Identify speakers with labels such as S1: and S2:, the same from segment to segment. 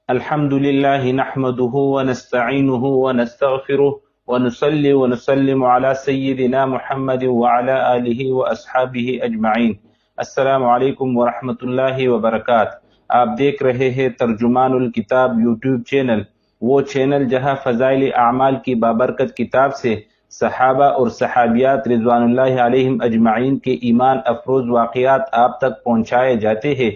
S1: الحمد لله نحمده ونستعينه ونستغفره ونصلي ونسلم على سيدنا محمد وعلى آله وأصحابه أجمعين۔ السلام علیکم ورحمۃ اللہ وبرکاتہ۔ آپ دیکھ رہے ہیں ترجمان الکتاب یوٹیوب چینل، وہ چینل جہاں فضائل اعمال کی بابرکت کتاب سے صحابہ اور صحابیات رضوان اللہ علیہم اجمعین کے ایمان افروز واقعات آپ تک پہنچائے جاتے ہیں۔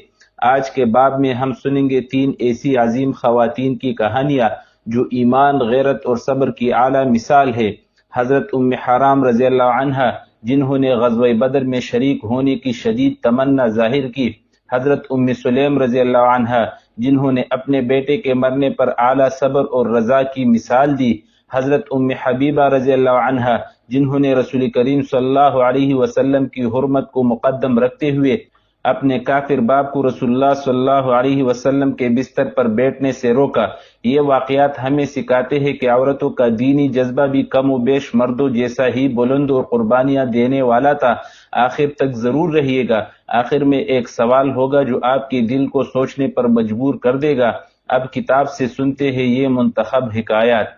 S1: آج کے باب میں ہم سنیں گے 3 ایسی عظیم خواتین کی کہانیاں جو ایمان، غیرت اور صبر کی اعلیٰ مثال ہے۔ حضرت ام حرام رضی اللہ عنہا جنہوں نے غزوہ بدر میں شریک ہونے کی شدید تمنا ظاہر کی، حضرت ام سلیم رضی اللہ عنہا جنہوں نے اپنے بیٹے کے مرنے پر اعلیٰ صبر اور رضا کی مثال دی، حضرت ام حبیبہ رضی اللہ عنہا جنہوں نے رسول کریم صلی اللہ علیہ وسلم کی حرمت کو مقدم رکھتے ہوئے اپنے کافر باپ کو رسول اللہ صلی اللہ علیہ وسلم کے بستر پر بیٹھنے سے روکا۔ یہ واقعات ہمیں سکھاتے ہیں کہ عورتوں کا دینی جذبہ بھی کم و بیش مردوں جیسا ہی بلند اور قربانیاں دینے والا تھا، آخر تک ضرور رہیے گا۔ آخر میں ایک سوال ہوگا جو آپ کے دل کو سوچنے پر مجبور کر دے گا۔ اب کتاب سے سنتے ہیں یہ منتخب حکایات۔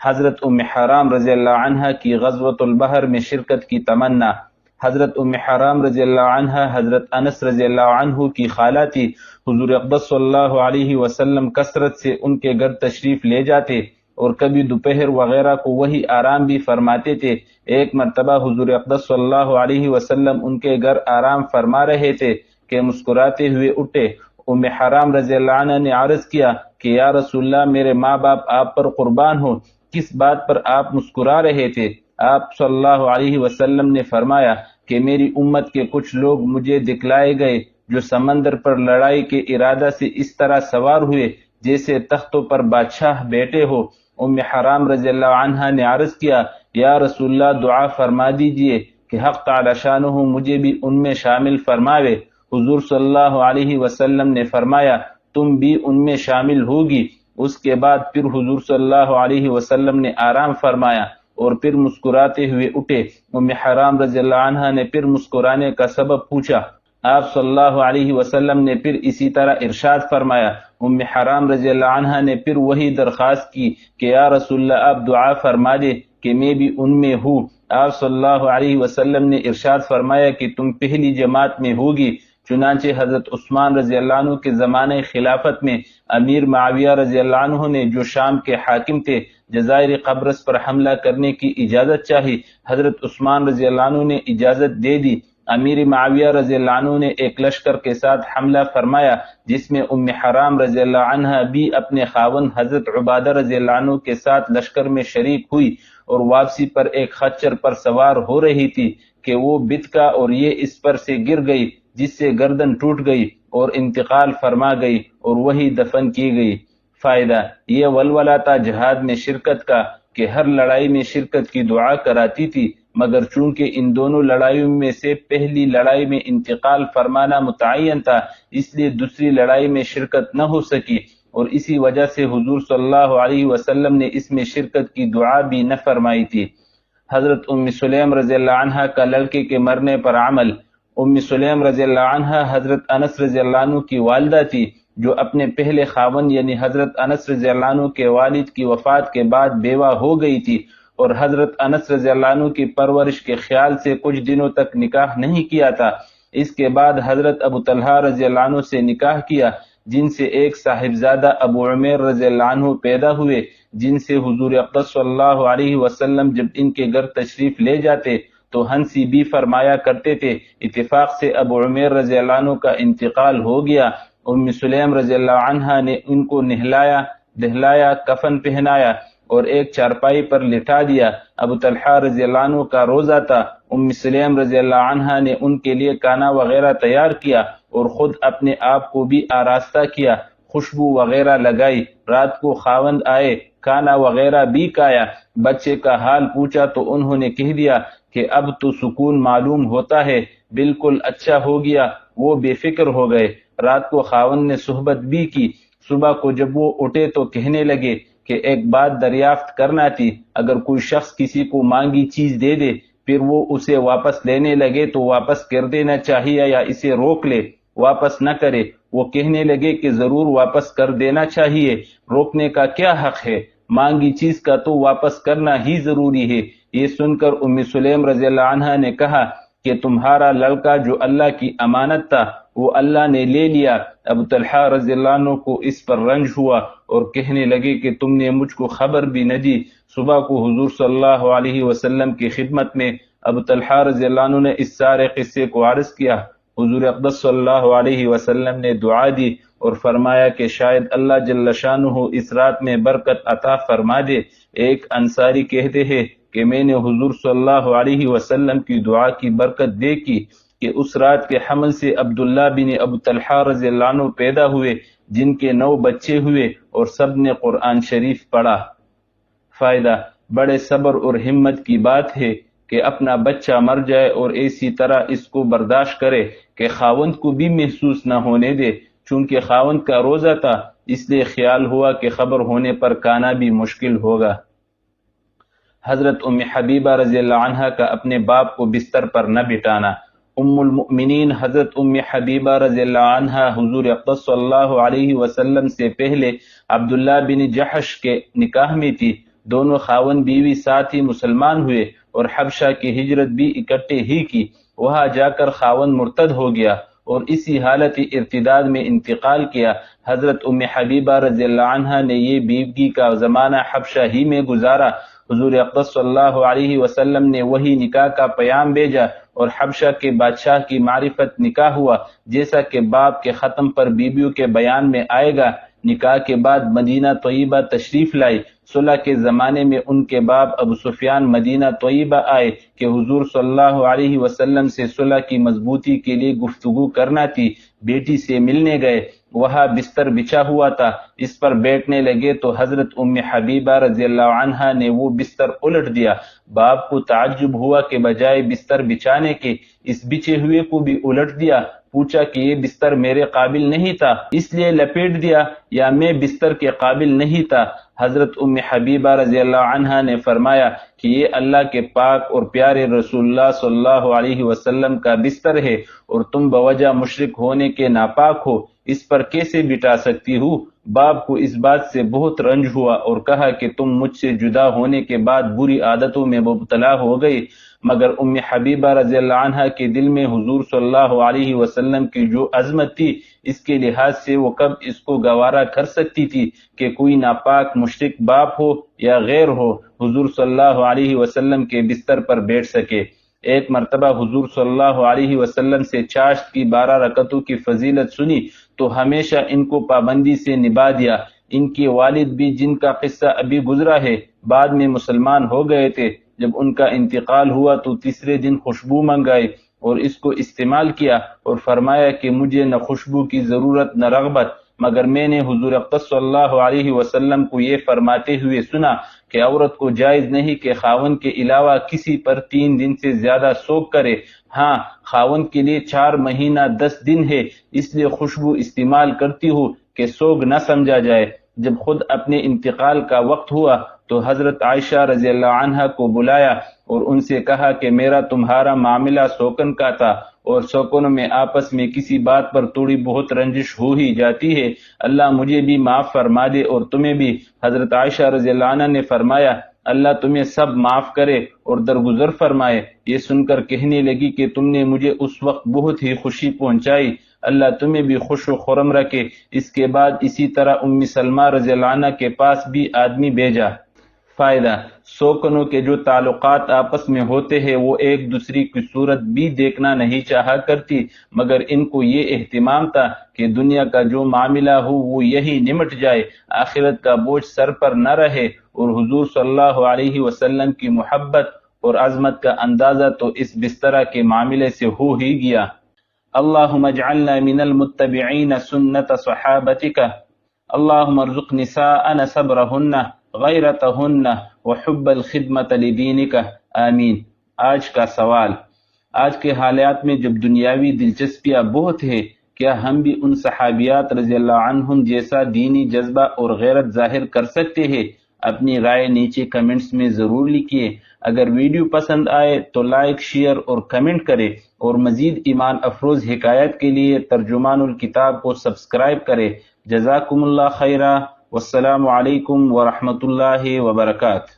S1: حضرت ام حرام رضی اللہ عنہا کی غزوۃ البحر میں شرکت کی تمنا۔ حضرت ام حرام رضی اللہ عنہا حضرت انس رضی اللہ عنہ کی خالہ تھی۔ حضور اقدس صلی اللہ علیہ وسلم کثرت سے ان کے گھر تشریف لے جاتے اور کبھی دوپہر وغیرہ کو وہی آرام بھی فرماتے تھے۔ ایک مرتبہ حضور اقدس صلی اللہ علیہ وسلم ان کے گھر آرام فرما رہے تھے کہ مسکراتے ہوئے اٹھے۔ ام حرام رضی اللہ عنہ نے عرض کیا کہ یا رسول اللہ، میرے ماں باپ آپ پر قربان ہو، کس بات پر آپ مسکرا رہے تھے؟ آپ صلی اللہ علیہ وسلم نے فرمایا کہ میری امت کے کچھ لوگ مجھے دکھلائے گئے جو سمندر پر لڑائی کے ارادہ سے اس طرح سوار ہوئے جیسے تختوں پر بادشاہ بیٹھے ہو۔ ام حرام رضی اللہ عنہا نے عرض کیا یا رسول اللہ، دعا فرما دیجئے کہ حق تعالی شانہ مجھے بھی ان میں شامل فرماوے۔ حضور صلی اللہ علیہ وسلم نے فرمایا تم بھی ان میں شامل ہوگی۔ اس کے بعد پھر حضور صلی اللہ علیہ وسلم نے آرام فرمایا اور پھر مسکراتے ہوئے اٹھے۔ ام حرام رضی اللہ عنہا نے پھر مسکرانے کا سبب پوچھا۔ آپ صلی اللہ علیہ وسلم نے پھر اسی طرح ارشاد فرمایا۔ ام حرام رضی اللہ عنہا نے پھر وہی درخواست کی کہ یا رسول اللہ، آپ دعا فرما دے کہ میں بھی ان میں ہوں۔ آپ صلی اللہ علیہ وسلم نے ارشاد فرمایا کہ تم پہلی جماعت میں ہوگی۔ چنانچہ حضرت عثمان رضی اللہ عنہ کے زمانہ خلافت میں امیر معاویہ رضی اللہ عنہ نے، جو شام کے حاکم تھے، جزائر قبرص پر حملہ کرنے کی اجازت چاہی۔ حضرت عثمان رضی اللہ عنہ نے اجازت دے دی۔ امیر معاویہ رضی اللہ عنہ نے ایک لشکر کے ساتھ حملہ فرمایا جس میں ام حرام رضی اللہ عنہا بھی اپنے خاوند حضرت عبادہ رضی اللہ عنہ کے ساتھ لشکر میں شریک ہوئی اور واپسی پر ایک خچر پر سوار ہو رہی تھی کہ وہ بتکا اور یہ اس پر سے گر گئی جس سے گردن ٹوٹ گئی اور انتقال فرما گئی اور وہی دفن کی گئی۔ فائدہ یہ ولولہ تھا جہاد میں شرکت کا کہ ہر لڑائی میں شرکت کی دعا کراتی تھی، مگر چونکہ ان دونوں لڑائیوں میں سے پہلی لڑائی میں انتقال فرمانا متعین تھا، اس لیے دوسری لڑائی میں شرکت نہ ہو سکی، اور اسی وجہ سے حضور صلی اللہ علیہ وسلم نے اس میں شرکت کی دعا بھی نہ فرمائی تھی۔ حضرت ام سلیم رضی اللہ عنہا کا لڑکے کے مرنے پر عمل۔ ام سلیم رضی اللہ عنہا حضرت انس رضی اللہ عنہ کی والدہ تھی، جو اپنے پہلے خاوند یعنی حضرت انس رضی اللہ عنہ کے والد کی وفات کے بعد بیوہ ہو گئی تھی، اور حضرت انس رضی اللہ عنہ کی پرورش کے خیال سے کچھ دنوں تک نکاح نہیں کیا تھا۔ اس کے بعد حضرت ابو طلحہ رضی اللہ عنہ سے نکاح کیا، جن سے ایک صاحبزادہ ابو عمیر رضی اللہ عنہ پیدا ہوئے، جن سے حضور اقدس صلی اللہ علیہ وسلم جب ان کے گھر تشریف لے جاتے تو ہنسی بھی فرمایا کرتے تھے۔ اتفاق سے ابو عمیر رضی اللہ عنہ کا انتقال ہو گیا۔ ام سلیم رضی اللہ عنہا نے ان کو نہلایا دہلایا، کفن پہنایا اور ایک چارپائی پر لٹا دیا۔ ابو طلحہ رضی اللہ عنہ کا روزہ تھا۔ ام سلیم رضی اللہ عنہا نے ان کے لیے کھانا وغیرہ تیار کیا اور خود اپنے آپ کو بھی آراستہ کیا، خوشبو وغیرہ لگائی۔ رات کو خاوند آئے، کھانا وغیرہ بھی کھایا۔ بچے کا حال پوچھا تو انہوں نے کہہ دیا کہ اب تو سکون معلوم ہوتا ہے، بالکل اچھا ہو گیا۔ وہ بے فکر ہو گئے۔ رات کو خاوند نے صحبت بھی کی۔ صبح کو جب وہ اٹھے تو کہنے لگے کہ ایک بات دریافت کرنا تھی، اگر کوئی شخص کسی کو مانگی چیز دے دے پھر وہ اسے واپس لینے لگے تو واپس کر دینا چاہیے یا اسے روک لے؟ واپس نہ کرے۔ وہ کہنے لگے کہ ضرور واپس کر دینا چاہیے، روکنے کا کیا حق ہے، مانگی چیز کا تو واپس کرنا ہی ضروری ہے۔ یہ سن کر ام سلیم رضی اللہ عنہا نے کہا کہ تمہارا لڑکا جو اللہ کی امانت تھا وہ اللہ نے لے لیا۔ ابو طلحہ رضی اللہ عنہ کو اس پر رنج ہوا اور کہنے لگے کہ تم نے مجھ کو خبر بھی نہ دی۔ صبح کو حضور صلی اللہ علیہ وسلم کی خدمت میں ابو طلحہ رضی اللہ عنہ نے اس سارے قصے کو عرض کیا۔ حضور اقدس صلی اللہ علیہ وسلم نے دعا دی اور فرمایا کہ شاید اللہ جل شانہ اس رات میں برکت عطا فرما دے۔ ایک انصاری کہتے ہیں کہ میں نے حضور صلی اللہ علیہ وسلم کی دعا کی برکت دیکھی کہ اس رات کے حمل سے عبداللہ بن ابو طلحہ رضی اللہ عنہ پیدا ہوئے، جن کے 9 بچے ہوئے اور سب نے قرآن شریف پڑھا۔ فائدہ: بڑے صبر اور ہمت کی بات ہے کہ اپنا بچہ مر جائے اور اسی طرح اس کو برداشت کرے کہ خاوند کو بھی محسوس نہ ہونے دے۔ چونکہ خاوند کا روزہ تھا اس لیے خیال ہوا کہ خبر ہونے پر کانا بھی مشکل ہوگا۔ حضرت ام حبیبہ رضی اللہ عنہا کا اپنے باپ کو بستر پر نہ بٹانا۔ ام المؤمنین حضرت ام حبیبہ رضی اللہ عنہا حضور اقدس صلی اللہ علیہ وسلم سے پہلے عبداللہ بن جحش کے نکاح میں تھی۔ دونوں خاوند بیوی ساتھ ہی مسلمان ہوئے اور حبشہ کی ہجرت بھی اکٹھے ہی کی۔ وہاں جا کر خاوند مرتد ہو گیا اور اسی حالت ارتداد میں انتقال کیا۔ حضرت ام حبیبہ رضی اللہ عنہا نے یہ بیوگی کا زمانہ حبشہ ہی میں گزارا۔ حضور اقدس صلی اللہ علیہ وسلم نے وہی نکاح کا پیام بھیجا اور حبشہ کے بادشاہ کی معرفت نکاح ہوا، جیسا کہ باب کے ختم پر بیویوں کے بیان میں آئے گا۔ نکاح کے بعد مدینہ طیبہ تشریف لائی۔ صلح کے زمانے میں ان کے باپ ابو سفیان مدینہ طیبہ آئے کہ حضور صلی اللہ علیہ وسلم سے صلح کی مضبوطی کے لیے گفتگو کرنا تھی۔ بیٹی سے ملنے گئے، وہاں بستر بچھا ہوا تھا، اس پر بیٹھنے لگے تو حضرت ام حبیبہ رضی اللہ عنہا نے وہ بستر الٹ دیا۔ باپ کو تعجب ہوا کہ بجائے بستر بچھانے کے اس بچھے ہوئے کو بھی الٹ دیا۔ پوچھا کہ یہ بستر میرے قابل نہیں تھا اس لیے لپیٹ دیا یا میں بستر کے قابل نہیں تھا؟ حضرت ام حبیبہ رضی اللہ عنہا نے فرمایا کہ یہ اللہ کے پاک اور پیارے رسول اللہ صلی اللہ علیہ وسلم کا بستر ہے اور تم بوجہ مشرک ہونے کے ناپاک ہو، اس پر کیسے بٹا سکتی ہو؟ باپ کو اس بات سے بہت رنج ہوا اور کہا کہ تم مجھ سے جدا ہونے کے بعد بری عادتوں میں مبتلا ہو گئی۔ مگر ام حبیبہ رضی اللہ عنہا کے دل میں حضور صلی اللہ علیہ وسلم کی جو عظمت تھی اس کے لحاظ سے وہ کب اس کو گوارا کر سکتی تھی کہ کوئی ناپاک مشرک باپ ہو یا غیر ہو حضور صلی اللہ علیہ وسلم کے بستر پر بیٹھ سکے۔ ایک مرتبہ حضور صلی اللہ علیہ وسلم سے چاشت کی 12 رکعتوں کی فضیلت سنی تو ہمیشہ ان کو پابندی سے نبھا دیا۔ ان کے والد بھی، جن کا قصہ ابھی گزرا ہے، بعد میں مسلمان ہو گئے تھے۔ جب ان کا انتقال ہوا تو تیسرے دن خوشبو منگائی اور اس کو استعمال کیا اور فرمایا کہ مجھے نہ خوشبو کی ضرورت نہ رغبت، مگر میں نے حضور اقدس صلی اللہ علیہ وسلم کو یہ فرماتے ہوئے سنا کہ عورت کو جائز نہیں کہ خاوند کے علاوہ کسی پر 3 دن سے زیادہ سوگ کرے۔ ہاں، خاوند کے لیے 4 مہینہ 10 دن ہے، اس لیے خوشبو استعمال کرتی ہو کہ سوگ نہ سمجھا جائے۔ جب خود اپنے انتقال کا وقت ہوا تو حضرت عائشہ رضی اللہ عنہا کو بلایا اور ان سے کہا کہ میرا تمہارا معاملہ سوکن کا تھا اور سوکنوں میں آپس میں کسی بات پر تھوڑی بہت رنجش ہو ہی جاتی ہے، اللہ مجھے بھی معاف فرما دے اور تمہیں بھی۔ حضرت عائشہ رضی اللہ عنہا نے فرمایا اللہ تمہیں سب معاف کرے اور درگزر فرمائے۔ یہ سن کر کہنے لگی کہ تم نے مجھے اس وقت بہت ہی خوشی پہنچائی، اللہ تمہیں بھی خوش و خرم رکھے۔ اس کے بعد اسی طرح ام سلمہ رضی اللہ عنہ کے پاس بھی آدمی بھیجا۔ فائدہ: سوکنوں کے جو تعلقات آپس میں ہوتے ہیں وہ ایک دوسری کی صورت بھی دیکھنا نہیں چاہا کرتی، مگر ان کو یہ اہتمام تھا کہ دنیا کا جو معاملہ ہو وہ یہی نمٹ جائے، آخرت کا بوجھ سر پر نہ رہے۔ اور حضور صلی اللہ علیہ وسلم کی محبت اور عظمت کا اندازہ تو اس بسترہ کے معاملے سے ہو ہی گیا۔ اللہم اجعلنا من المتبعین سنت صحابتک، اللہم ارزق نساءنا صبرہن غیرتہن وحب الخدمت لدینک، آمین۔ آج کا سوال: آج کے حالات میں جب دنیاوی دلچسپیاں بہت ہے، کیا ہم بھی ان صحابیات رضی اللہ عنہم جیسا دینی جذبہ اور غیرت ظاہر کر سکتے ہیں؟ اپنی رائے نیچے کمنٹس میں ضرور لکھیے۔ اگر ویڈیو پسند آئے تو لائک، شیئر اور کمنٹ کرے، اور مزید ایمان افروز حکایت کے لیے ترجمان الکتاب کو سبسکرائب کرے۔ جزاکم اللہ خیرہ، والسلام علیکم ورحمۃ اللہ وبرکاتہ۔